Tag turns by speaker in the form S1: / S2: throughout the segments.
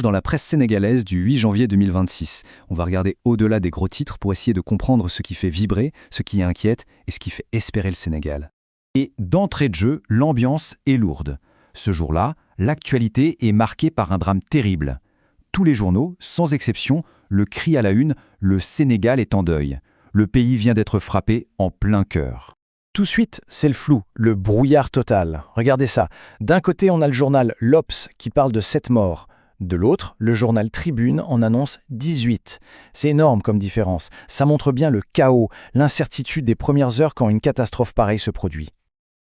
S1: Dans la presse sénégalaise du 8 janvier 2026. On va regarder au-delà des gros titres pour essayer de comprendre ce qui fait vibrer, ce qui inquiète et ce qui fait espérer le Sénégal. Et d'entrée de jeu, l'ambiance est lourde. Ce jour-là, l'actualité est marquée par un drame terrible. Tous les journaux, sans exception, le crient à la une, le Sénégal est en deuil. Le pays vient d'être frappé en plein cœur.
S2: Tout de suite, c'est le flou, le brouillard total. Regardez ça. D'un côté, on a le journal L'Obs qui parle de 7 morts. De l'autre, le journal Tribune en annonce 18. C'est énorme comme différence. Ça montre bien le chaos, l'incertitude des premières heures quand une catastrophe pareille se produit.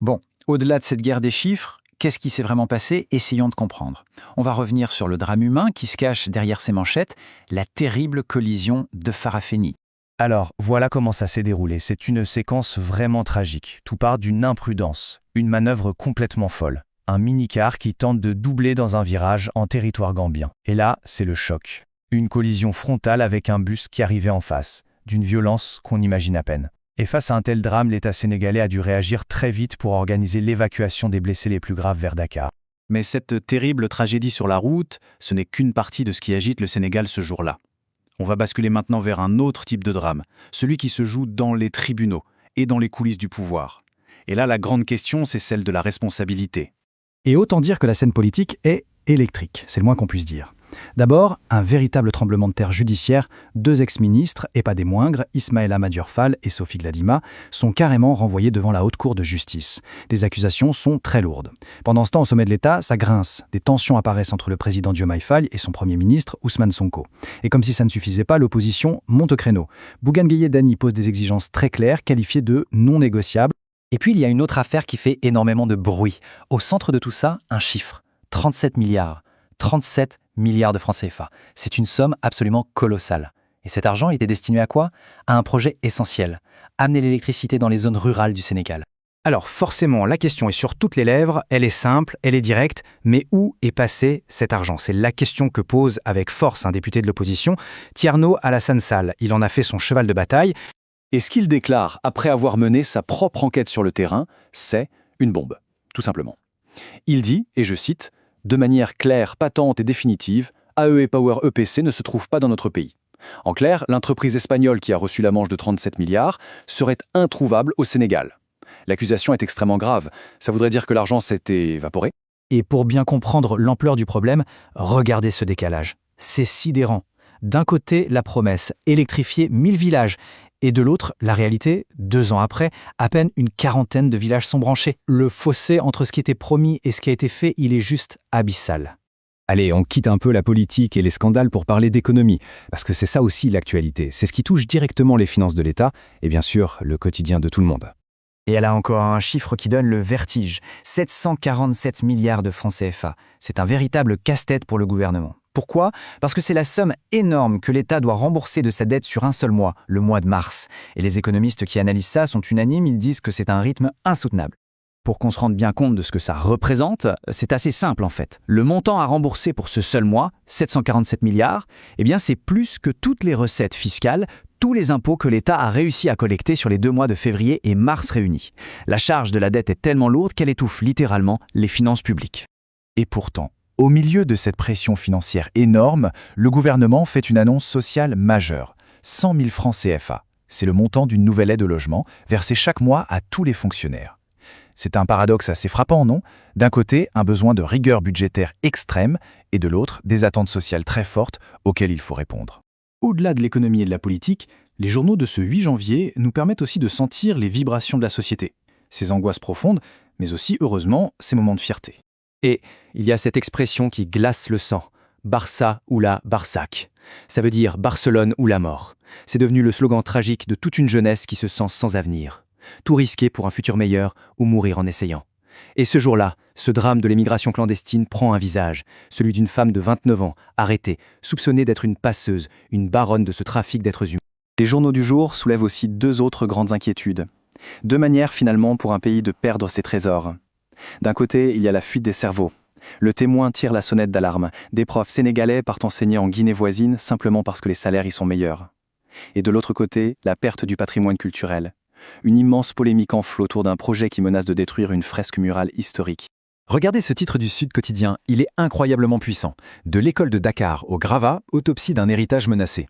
S3: Bon, au-delà de cette guerre des chiffres, qu'est-ce qui s'est vraiment passé? Essayons de comprendre. On va revenir sur le drame humain qui se cache derrière ces manchettes, la terrible collision de Farafenni.
S2: Alors, voilà comment ça s'est déroulé. C'est une séquence vraiment tragique. Tout part d'une imprudence, une manœuvre complètement folle. Un mini-car qui tente de doubler dans un virage en territoire gambien. Et là, c'est le choc. Une collision frontale avec un bus qui arrivait en face, d'une violence qu'on imagine à peine. Et face à un tel drame, l'État sénégalais a dû réagir très vite pour organiser l'évacuation des blessés les plus graves vers Dakar.
S4: Mais cette terrible tragédie sur la route, ce n'est qu'une partie de ce qui agite le Sénégal ce jour-là. On va basculer maintenant vers un autre type de drame, celui qui se joue dans les tribunaux et dans les coulisses du pouvoir. Et là, la grande question, c'est celle de la responsabilité.
S5: Et autant dire que la scène politique est électrique, c'est le moins qu'on puisse dire. D'abord, un véritable tremblement de terre judiciaire, 2 ex-ministres, et pas des moindres, Ismaïla Madior Fall et Sophie Gladima, sont carrément renvoyés devant la haute cour de justice. Les accusations sont très lourdes. Pendant ce temps, au sommet de l'État, ça grince. Des tensions apparaissent entre le président Diomaye Faye et son premier ministre, Ousmane Sonko. Et comme si ça ne suffisait pas, l'opposition monte au créneau. Bougane Gueye Dany pose des exigences très claires, qualifiées de non négociables.
S6: Et puis il y a une autre affaire qui fait énormément de bruit. Au centre de tout ça, un chiffre. 37 milliards. 37 milliards de francs CFA. C'est une somme absolument colossale. Et cet argent était destiné à quoi? À un projet essentiel. Amener l'électricité dans les zones rurales du Sénégal.
S5: Alors forcément, la question est sur toutes les lèvres, elle est simple, elle est directe, mais où est passé cet argent? C'est la question que pose avec force un député de l'opposition, Thierno Alassane Sall. Il en a fait son cheval de bataille.
S4: Et ce qu'il déclare après avoir mené sa propre enquête sur le terrain, c'est une bombe, tout simplement. Il dit, et je cite, « De manière claire, patente et définitive, AEE Power EPC ne se trouve pas dans notre pays. En clair, l'entreprise espagnole qui a reçu la manche de 37 milliards serait introuvable au Sénégal. L'accusation est extrêmement grave. Ça voudrait dire que l'argent s'était évaporé. »
S5: Et pour bien comprendre l'ampleur du problème, regardez ce décalage. C'est sidérant. D'un côté, la promesse, électrifier 1000 villages. Et de l'autre, la réalité, 2 ans après, à peine une quarantaine de villages sont branchés. Le fossé entre ce qui était promis et ce qui a été fait, il est juste abyssal.
S1: Allez, on quitte un peu la politique et les scandales pour parler d'économie, parce que c'est ça aussi l'actualité. C'est ce qui touche directement les finances de l'État et bien sûr le quotidien de tout le monde.
S3: Et elle a encore un chiffre qui donne le vertige. 747 milliards de francs CFA. C'est un véritable casse-tête pour le gouvernement. Pourquoi? Parce que c'est la somme énorme que l'État doit rembourser de sa dette sur un seul mois, le mois de mars. Et les économistes qui analysent ça sont unanimes, ils disent que c'est un rythme insoutenable. Pour qu'on se rende bien compte de ce que ça représente, c'est assez simple en fait. Le montant à rembourser pour ce seul mois, 747 milliards, eh bien c'est plus que toutes les recettes fiscales, tous les impôts que l'État a réussi à collecter sur les 2 mois de février et mars réunis. La charge de la dette est tellement lourde qu'elle étouffe littéralement les finances publiques.
S7: Et pourtant, au milieu de cette pression financière énorme, le gouvernement fait une annonce sociale majeure. 100 000 francs CFA. C'est le montant d'une nouvelle aide au logement, versée chaque mois à tous les fonctionnaires. C'est un paradoxe assez frappant, non? D'un côté, un besoin de rigueur budgétaire extrême, et de l'autre, des attentes sociales très fortes auxquelles il faut répondre.
S4: Au-delà de l'économie et de la politique, les journaux de ce 8 janvier nous permettent aussi de sentir les vibrations de la société. Ses angoisses profondes, mais aussi, heureusement, ses moments de fierté.
S6: Et il y a cette expression qui glace le sang. Barça ou la Barsac. Ça veut dire Barcelone ou la mort. C'est devenu le slogan tragique de toute une jeunesse qui se sent sans avenir. Tout risquer pour un futur meilleur ou mourir en essayant. Et ce jour-là, ce drame de l'émigration clandestine prend un visage, celui d'une femme de 29 ans, arrêtée, soupçonnée d'être une passeuse, une baronne de ce trafic d'êtres humains.
S4: Les journaux du jour soulèvent aussi 2 autres grandes inquiétudes. 2 manières finalement pour un pays de perdre ses trésors. D'un côté, il y a la fuite des cerveaux. Le Témoin tire la sonnette d'alarme. Des profs sénégalais partent enseigner en Guinée voisine simplement parce que les salaires y sont meilleurs. Et de l'autre côté, la perte du patrimoine culturel. Une immense polémique enfle autour d'un projet qui menace de détruire une fresque murale historique.
S1: Regardez ce titre du Sud Quotidien, il est incroyablement puissant. De l'école de Dakar au Gravat, autopsie d'un héritage menacé.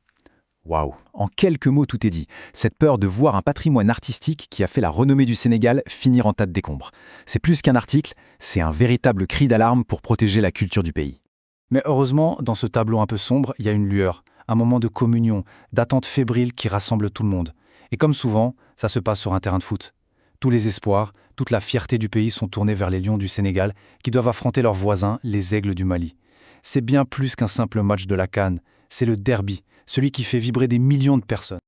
S1: Waouh, en quelques mots tout est dit. Cette peur de voir un patrimoine artistique qui a fait la renommée du Sénégal finir en tas de décombres. C'est plus qu'un article, c'est un véritable cri d'alarme pour protéger la culture du pays.
S5: Mais heureusement, dans ce tableau un peu sombre, il y a une lueur, un moment de communion, d'attente fébrile qui rassemble tout le monde. Et comme souvent, ça se passe sur un terrain de foot. Tous les espoirs, toute la fierté du pays sont tournés vers les Lions du Sénégal, qui doivent affronter leurs voisins, les Aigles du Mali. C'est bien plus qu'un simple match de la CAN, c'est le derby, celui qui fait vibrer des millions de personnes.